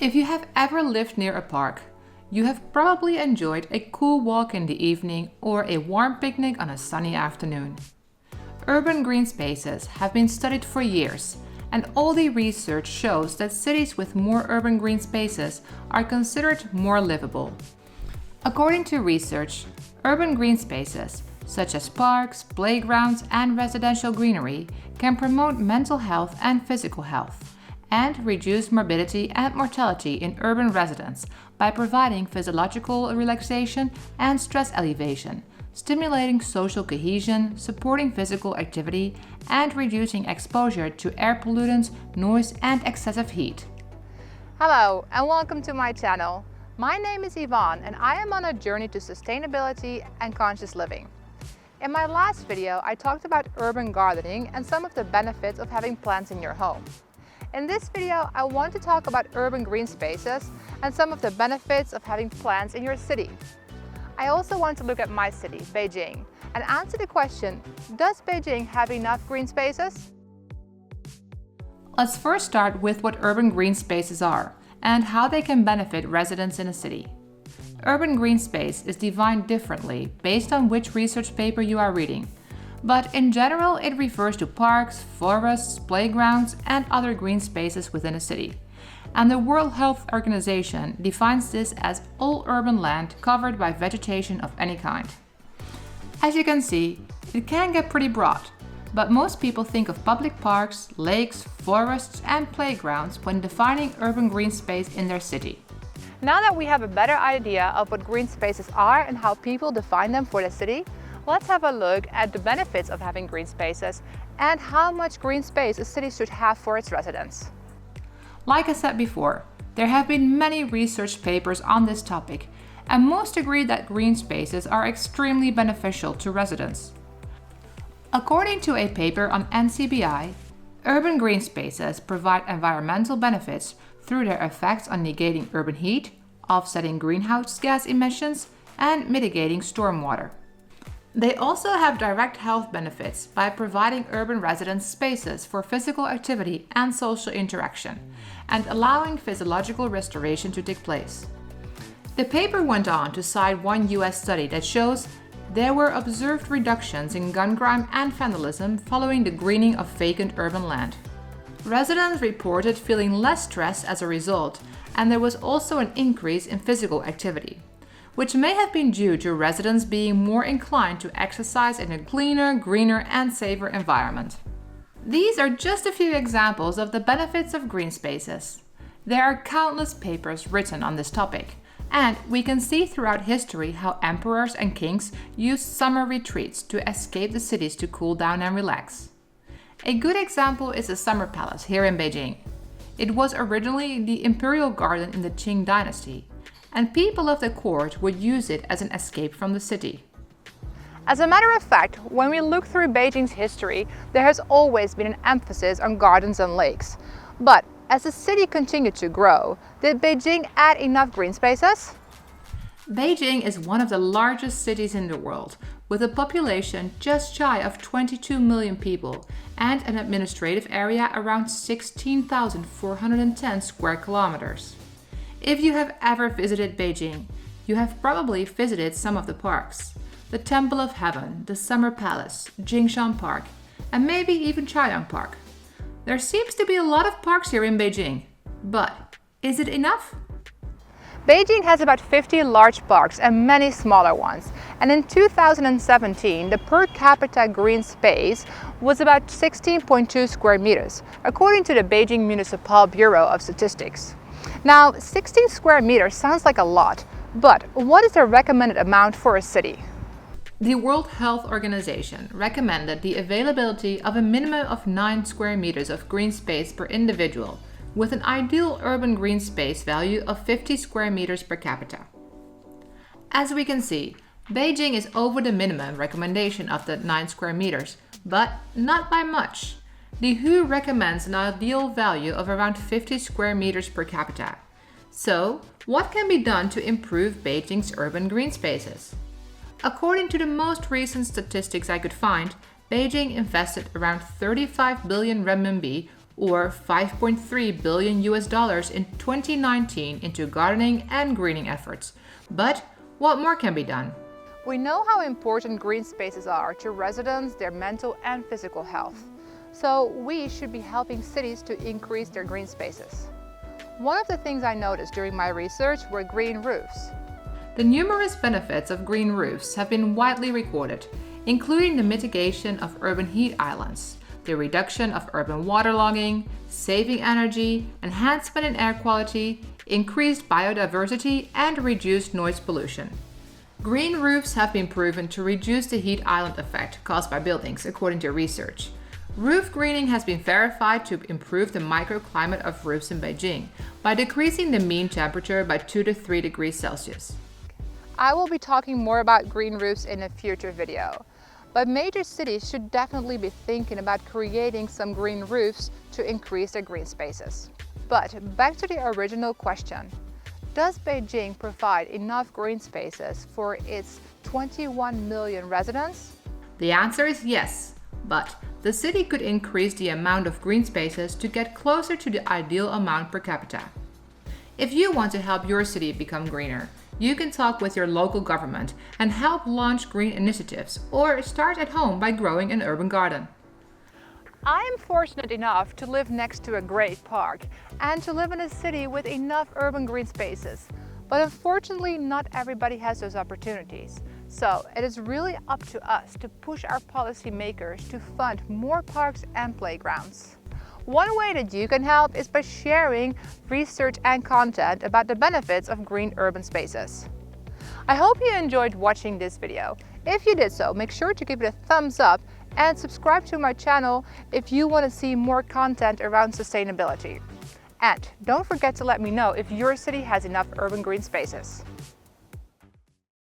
If you have ever lived near a park, you have probably enjoyed a cool walk in the evening or a warm picnic on a sunny afternoon. Urban green spaces have been studied for years, and all the research shows that cities with more urban green spaces are considered more livable. According to research, urban green spaces, such as parks, playgrounds, and residential greenery, can promote mental health and physical health, and reduce morbidity and mortality in urban residents by providing physiological relaxation and stress alleviation, stimulating social cohesion, supporting physical activity, and reducing exposure to air pollutants, noise, and excessive heat. Hello and welcome to my channel. My name is Yvonne and I am on a journey to sustainability and conscious living. In my last video, I talked about urban gardening and some of the benefits of having plants in your home. In this video, I want to talk about urban green spaces and some of the benefits of having plants in your city. I also want to look at my city, Beijing, and answer the question, does Beijing have enough green spaces? Let's first start with what urban green spaces are and how they can benefit residents in a city. Urban green space is defined differently based on which research paper you are reading, but in general it refers to parks, forests, playgrounds, and other green spaces within a city. And the World Health Organization defines this as all urban land covered by vegetation of any kind. As you can see, it can get pretty broad, but most people think of public parks, lakes, forests, and playgrounds when defining urban green space in their city. Now that we have a better idea of what green spaces are and how people define them for the city, let's have a look at the benefits of having green spaces and how much green space a city should have for its residents. Like I said before, there have been many research papers on this topic, and most agree that green spaces are extremely beneficial to residents. According to a paper on NCBI, urban green spaces provide environmental benefits through their effects on negating urban heat, offsetting greenhouse gas emissions, and mitigating stormwater. They also have direct health benefits by providing urban residents spaces for physical activity and social interaction, and allowing physiological restoration to take place. The paper went on to cite one US study that shows there were observed reductions in gun crime and vandalism following the greening of vacant urban land. Residents reported feeling less stressed as a result, and there was also an increase in physical activity, which may have been due to residents being more inclined to exercise in a cleaner, greener, and safer environment. These are just a few examples of the benefits of green spaces. There are countless papers written on this topic, and we can see throughout history how emperors and kings used summer retreats to escape the cities to cool down and relax. A good example is the Summer Palace here in Beijing. It was originally the imperial garden in the Qing dynasty, and people of the court would use it as an escape from the city. As a matter of fact, when we look through Beijing's history, there has always been an emphasis on gardens and lakes. But as the city continued to grow, did Beijing add enough green spaces? Beijing is one of the largest cities in the world, with a population just shy of 22 million people and an administrative area around 16,410 square kilometers. If you have ever visited Beijing, you have probably visited some of the parks: the Temple of Heaven, the Summer Palace, Jingshan Park, and maybe even Chaoyang Park. There seems to be a lot of parks here in Beijing, but is it enough? Beijing has about 50 large parks and many smaller ones, and in 2017 the per capita green space was about 16.2 square meters, according to the Beijing Municipal Bureau of Statistics. Now, 16 square meters sounds like a lot, but what is the recommended amount for a city? The World Health Organization recommended the availability of a minimum of 9 square meters of green space per individual, with an ideal urban green space value of 50 square meters per capita. As we can see, Beijing is over the minimum recommendation of the 9 square meters, but not by much. The WHO recommends an ideal value of around 50 square meters per capita. So, what can be done to improve Beijing's urban green spaces? According to the most recent statistics I could find, Beijing invested around 35 billion renminbi or 5.3 billion US dollars in 2019 into gardening and greening efforts. But what more can be done? We know how important green spaces are to residents, their mental and physical health. So we should be helping cities to increase their green spaces. One of the things I noticed during my research were green roofs. The numerous benefits of green roofs have been widely recorded, including the mitigation of urban heat islands, the reduction of urban waterlogging, saving energy, enhancement in air quality, increased biodiversity, and reduced noise pollution. Green roofs have been proven to reduce the heat island effect caused by buildings, according to research. Roof greening has been verified to improve the microclimate of roofs in Beijing by decreasing the mean temperature by 2 to 3 degrees Celsius. I will be talking more about green roofs in a future video, but major cities should definitely be thinking about creating some green roofs to increase their green spaces. But back to the original question. Does Beijing provide enough green spaces for its 21 million residents? The answer is yes, but the city could increase the amount of green spaces to get closer to the ideal amount per capita. If you want to help your city become greener, you can talk with your local government and help launch green initiatives or start at home by growing an urban garden. I am fortunate enough to live next to a great park and to live in a city with enough urban green spaces. But unfortunately, not everybody has those opportunities. So it is really up to us to push our policymakers to fund more parks and playgrounds. One way that you can help is by sharing research and content about the benefits of green urban spaces. I hope you enjoyed watching this video. If you did so, make sure to give it a thumbs up and subscribe to my channel if you want to see more content around sustainability. And don't forget to let me know if your city has enough urban green spaces.